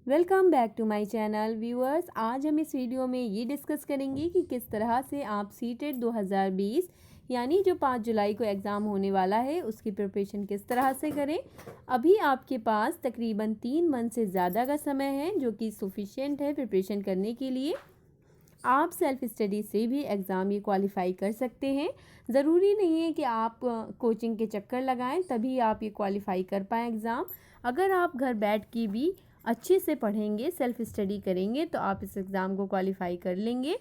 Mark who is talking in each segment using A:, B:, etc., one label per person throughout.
A: Welcome back to my channel viewers. आज हम इस वीडियो में ये डिस्कस करेंगे कि किस तरह से आप सीटेट 2020 यानी जो 5 जुलाई को एग्ज़ाम होने वाला है उसकी प्रिपरेशन किस तरह से करें। अभी आपके पास तकरीबन 3 मंथ से ज़्यादा का समय है जो कि सफिशिएंट है प्रिपरेशन करने के लिए। आप सेल्फ स्टडी से भी एग्ज़ाम ये क्वालिफाई कर सकते हैं। ज़रूरी नहीं है कि आप कोचिंग के चक्कर लगाएं तभी आप ये क्वालिफाई कर पाएँ एग्ज़ाम। अगर आप घर बैठ के भी अच्छे से पढ़ेंगे, सेल्फ स्टडी करेंगे तो आप इस एग्ज़ाम को क्वालिफाई कर लेंगे।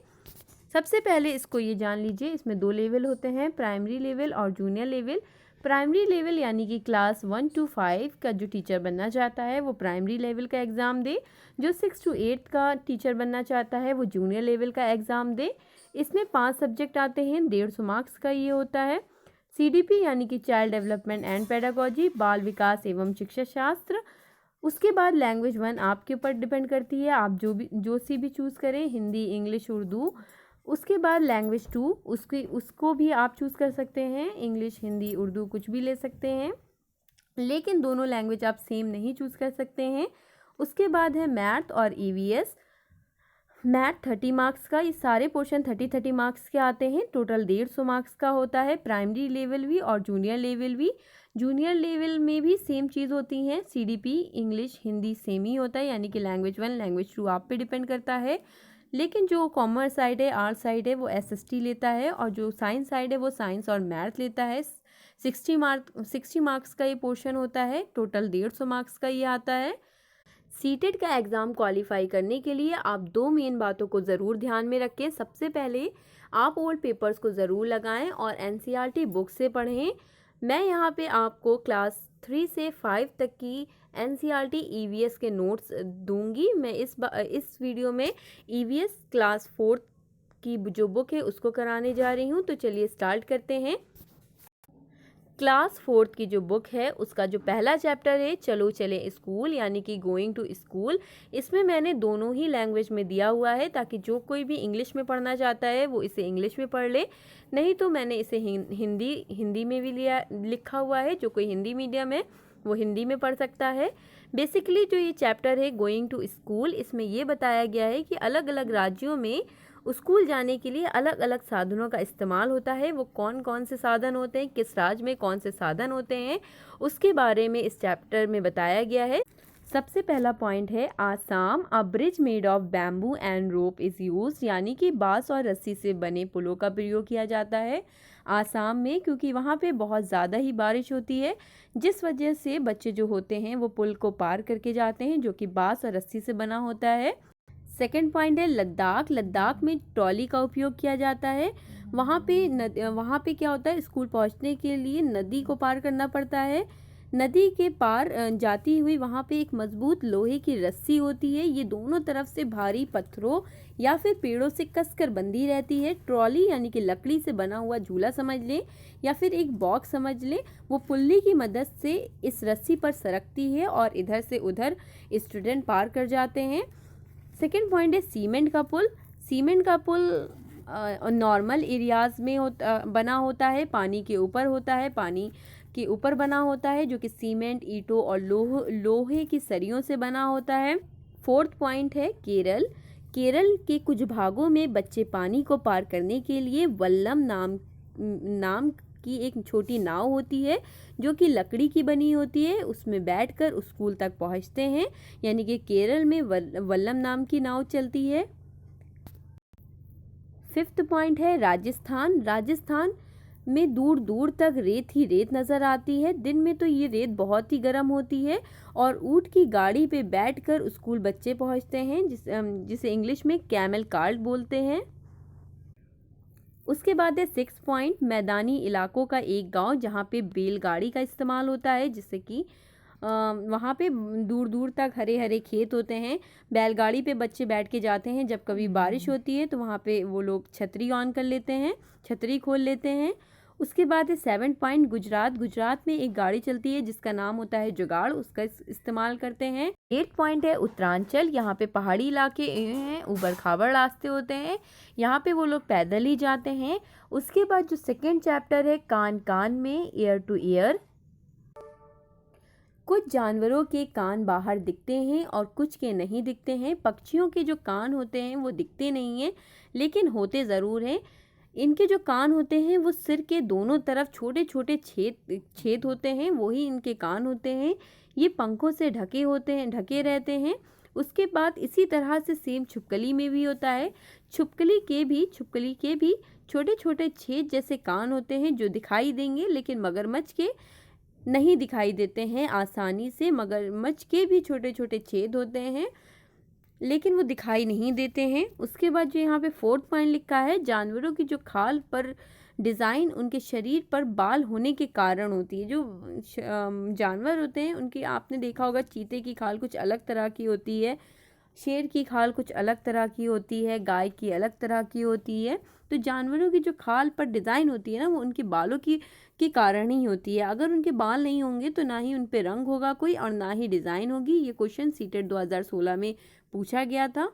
A: सबसे पहले इसको ये जान लीजिए, इसमें 2 लेवल होते हैं, प्राइमरी लेवल और जूनियर लेवल। प्राइमरी लेवल यानी कि क्लास 1 to 5 का जो टीचर बनना चाहता है वो प्राइमरी लेवल का एग्ज़ाम दे। जो 6 to 8 का टीचर बनना चाहता है वो जूनियर लेवल का एग्ज़ाम दे। इसमें 5 सब्जेक्ट आते हैं, 150 मार्क्स का ये होता है। CDP यानी कि चाइल्ड डेवलपमेंट एंड पेडागोजी, बाल विकास एवं शिक्षा शास्त्र। उसके बाद लैंग्वेज 1 आपके ऊपर डिपेंड करती है, आप जो सी भी चूज़ करें, हिंदी, इंग्लिश, उर्दू। उसके बाद लैंग्वेज 2 उसको भी आप चूज़ कर सकते हैं, इंग्लिश, हिंदी, उर्दू कुछ भी ले सकते हैं, लेकिन दोनों लैंग्वेज आप सेम नहीं चूज़ कर सकते हैं। उसके बाद है मैथ और EVS। मैथ 30 मार्क्स का, ये सारे पोर्शन 30 मार्क्स के आते हैं, टोटल 150 मार्क्स का होता है। प्राइमरी लेवल भी और जूनियर लेवल भी। जूनियर लेवल में भी सेम चीज़ होती हैं, CDP, इंग्लिश, हिंदी सेम ही होता है, यानी कि लैंग्वेज 1 लैंग्वेज 2 आप पे डिपेंड करता है। लेकिन जो कॉमर्स साइड है, आर्ट साइड है, वो SST लेता है, और जो साइंस साइड है वो साइंस और मैथ लेता है। 60 मार्क्स का ये पोर्शन होता है, टोटल 150 मार्क्स का ये आता है। सीटेट का एग्ज़ाम क्वालिफाई करने के लिए आप 2 मेन बातों को ज़रूर ध्यान में रखें। सबसे पहले आप ओल्ड पेपर्स को ज़रूर लगाएं और NCERT बुक से पढ़ें। मैं यहाँ पे आपको क्लास 3 से 5 तक की NCERT EVS के नोट्स दूंगी। मैं इस वीडियो में EVS क्लास 4 की जो बुक है उसको कराने जा रही हूँ। तो चलिए स्टार्ट करते हैं। क्लास 4 की जो बुक है उसका जो पहला चैप्टर है, चलो चले स्कूल यानी कि गोइंग टू स्कूल, इसमें मैंने दोनों ही लैंग्वेज में दिया हुआ है ताकि जो कोई भी इंग्लिश में पढ़ना चाहता है वो इसे इंग्लिश में पढ़ ले। नहीं तो मैंने इसे हिंदी में भी लिखा हुआ है, जो कोई हिंदी मीडियम है वो हिंदी में पढ़ सकता है। बेसिकली जो ये चैप्टर है गोइंग टू स्कूल, इसमें ये बताया गया है कि अलग अलग राज्यों में स्कूल जाने के लिए अलग अलग साधनों का इस्तेमाल होता है। वो कौन कौन से साधन होते हैं, किस राज्य में कौन से साधन होते हैं, उसके बारे में इस चैप्टर में बताया गया है। सबसे पहला पॉइंट है आसाम। अ bridge made of bamboo and rope is use, यानी कि बांस और रस्सी से बने पुलों का प्रयोग किया जाता है आसाम में, क्योंकि वहाँ पे बहुत ज़्यादा ही बारिश होती है, जिस वजह से बच्चे जो होते हैं वो पुल को पार करके जाते हैं, जो कि बांस और रस्सी से बना होता है। सेकेंड पॉइंट है लद्दाख। लद्दाख में ट्रॉली का उपयोग किया जाता है। वहाँ पे क्या होता है, स्कूल पहुँचने के लिए नदी को पार करना पड़ता है। नदी के पार जाती हुई वहाँ पे एक मजबूत लोहे की रस्सी होती है, ये दोनों तरफ से भारी पत्थरों या फिर पेड़ों से कसकर बंधी रहती है। ट्रॉली यानी कि लकड़ी से बना हुआ झूला समझ लें या फिर एक बॉक्स समझ लें, वो पुल्ली की मदद से इस रस्सी पर सरकती है और इधर से उधर स्टूडेंट पार कर जाते हैं। सेकेंड पॉइंट है सीमेंट का पुल। सीमेंट का पुल नॉर्मल एरियाज़ में बना होता है, पानी के ऊपर होता है, पानी के ऊपर बना होता है, जो कि सीमेंट, ईंटों और लोहे की सरियों से बना होता है। फोर्थ पॉइंट है केरल। केरल के कुछ भागों में बच्चे पानी को पार करने के लिए वल्लम नाम की एक छोटी नाव होती है, जो कि लकड़ी की बनी होती है, उसमें बैठकर स्कूल तक पहुंचते हैं, यानी कि केरल में वल्लम नाम की नाव चलती है। फिफ्थ पॉइंट है राजस्थान। राजस्थान में दूर दूर तक रेत ही रेत नज़र आती है। दिन में तो ये रेत बहुत ही गर्म होती है और ऊँट की गाड़ी पे बैठकर स्कूल बच्चे पहुंचते हैं, जिसे इंग्लिश में कैमल कार्ट बोलते हैं। उसके बाद है 6 पॉइंट मैदानी इलाकों का एक गांव, जहां पे बैलगाड़ी का इस्तेमाल होता है, जिससे कि वहाँ पे दूर दूर तक हरे हरे खेत होते हैं। बैलगाड़ी पे बच्चे बैठ के जाते हैं। जब कभी बारिश होती है तो वहाँ पे वो लोग छतरी ऑन कर लेते हैं, छतरी खोल लेते हैं। उसके बाद है 7 पॉइंट गुजरात। गुजरात में एक गाड़ी चलती है जिसका नाम होता है जुगाड़, उसका इस्तेमाल करते हैं। 8 पॉइंट है उत्तरांचल। यहाँ पे पहाड़ी इलाके हैं, ऊबड़ खाबड़ रास्ते होते हैं, यहाँ पे वो लोग पैदल ही जाते हैं। उसके बाद जो सेकेंड चैप्टर है कान कान में, एयर टू एयर। कुछ जानवरों के कान बाहर दिखते हैं और कुछ के नहीं दिखते हैं। पक्षियों के जो कान होते हैं वो दिखते नहीं हैं, लेकिन होते ज़रूर हैं। इनके जो कान होते हैं वो सिर के दोनों तरफ छोटे छोटे छेद होते हैं, वही इनके कान होते हैं। ये पंखों से ढके होते हैं, ढके रहते हैं। उसके बाद इसी तरह से सेम छिपकली में भी होता है। छिपकली के भी छोटे छोटे छेद जैसे कान होते हैं जो दिखाई देंगे, लेकिन मगरमच्छ के नहीं दिखाई देते हैं आसानी से। मगरमच्छ के भी छोटे छोटे छेद होते हैं, लेकिन वो दिखाई नहीं देते हैं। उसके बाद जो यहाँ पे 4th पॉइंट लिखा है, जानवरों की जो खाल पर डिज़ाइन उनके शरीर पर बाल होने के कारण होती है। जो जानवर होते हैं उनकी आपने देखा होगा, चीते की खाल कुछ अलग तरह की होती है, शेर की खाल कुछ अलग तरह की होती है, गाय की अलग तरह की होती है। तो जानवरों की जो खाल पर डिज़ाइन होती है ना, वो उनके बालों की के कारण ही होती है। अगर उनके बाल नहीं होंगे तो ना ही उन पे रंग होगा कोई और ना ही डिज़ाइन होगी। ये क्वेश्चन सीटेट 2016 में पूछा गया था।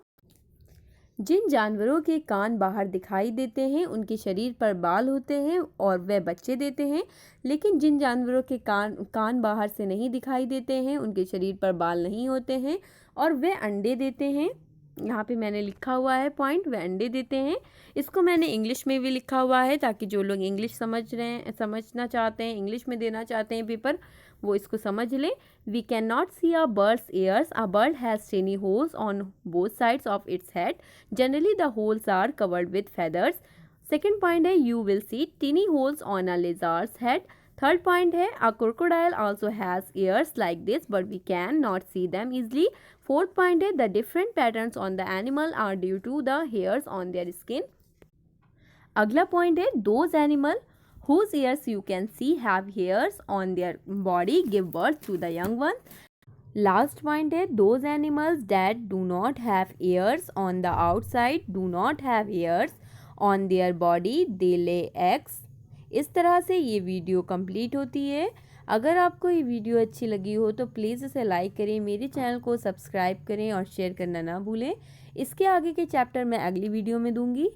A: जिन जानवरों के कान बाहर दिखाई देते हैं उनके शरीर पर बाल होते हैं और वे बच्चे देते हैं, लेकिन जिन जानवरों के कान बाहर से नहीं दिखाई देते हैं उनके शरीर पर बाल नहीं होते हैं और वे अंडे देते हैं। यहाँ पे मैंने लिखा हुआ है पॉइंट, वे अंडे देते हैं। इसको मैंने इंग्लिश में भी लिखा हुआ है ताकि जो लोग इंग्लिश समझना चाहते हैं, इंग्लिश में देना चाहते हैं पेपर, वो इसको समझ लें। We cannot see a bird's ears. A bird has tiny holes on both sides of its head. Generally, the holes are covered with feathers. Second point है, you will see tiny holes on a lizard's head. Third point है, a crocodile also has ears like this, but we can not see them easily. Fourth point है, the different patterns on the animal are due to the hairs on their skin. अगला point है, those animal whose ears you can see have hairs on their body give birth to the young one. Last point है, those animals that do not have ears on the outside do not have ears on their body, they lay eggs. इस तरह से ये video complete होती है। अगर आपको ये वीडियो अच्छी लगी हो तो प्लीज़ इसे लाइक करें, मेरे चैनल को सब्सक्राइब करें और शेयर करना ना भूलें। इसके आगे के चैप्टर मैं अगली वीडियो में दूंगी।